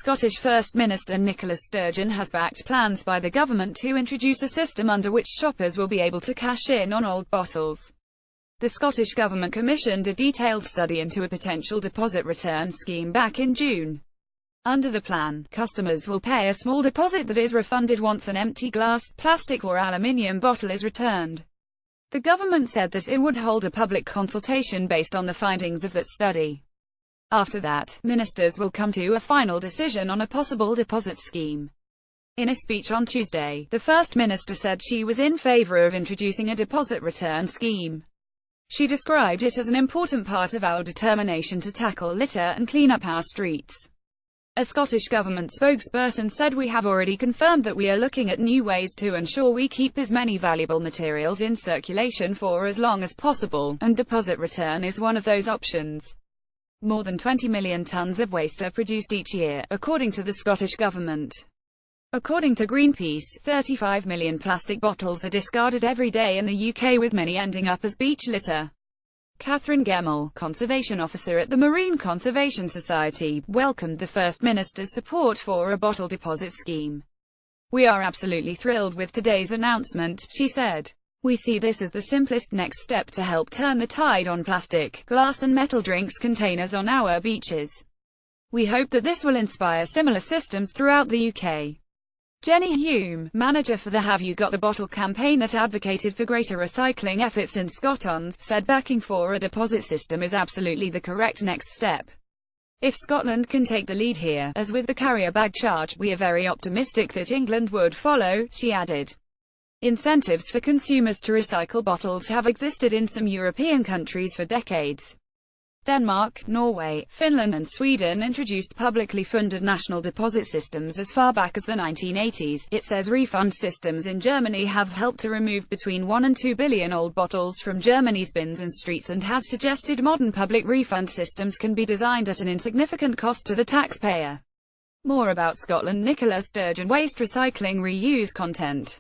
Scottish First Minister Nicola Sturgeon has backed plans by the government to introduce a system under which shoppers will be able to cash in on old bottles. The Scottish Government commissioned a detailed study into a potential deposit return scheme back in June. Under the plan, customers will pay a small deposit that is refunded once an empty glass, plastic or aluminium bottle is returned. The government said that it would hold a public consultation based on the findings of that study. After that, ministers will come to a final decision on a possible deposit scheme. In a speech on Tuesday, the First Minister said she was in favour of introducing a deposit return scheme. She described it as an important part of our determination to tackle litter and clean up our streets. A Scottish Government spokesperson said, "We have already confirmed that we are looking at new ways to ensure we keep as many valuable materials in circulation for as long as possible, and deposit return is one of those options." More than 20 million tonnes of waste are produced each year, according to the Scottish Government. According to Greenpeace, 35 million plastic bottles are discarded every day in the UK, with many ending up as beach litter. Catherine Gemmell, Conservation Officer at the Marine Conservation Society, welcomed the First Minister's support for a bottle deposit scheme. "We are absolutely thrilled with today's announcement," she said. "We see this as the simplest next step to help turn the tide on plastic, glass and metal drinks containers on our beaches. We hope that this will inspire similar systems throughout the UK." Jenny Hume, manager for the Have You Got the Bottle campaign that advocated for greater recycling efforts in Scotland, said backing for a deposit system is absolutely the correct next step. "If Scotland can take the lead here, as with the carrier bag charge, we are very optimistic that England would follow," she added. Incentives for consumers to recycle bottles have existed in some European countries for decades. Denmark, Norway, Finland and Sweden introduced publicly funded national deposit systems as far back as the 1980s. It says refund systems in Germany have helped to remove between 1 and 2 billion old bottles from Germany's bins and streets, and has suggested modern public refund systems can be designed at an insignificant cost to the taxpayer. More about Scotland. Nicola Sturgeon, waste recycling reuse content.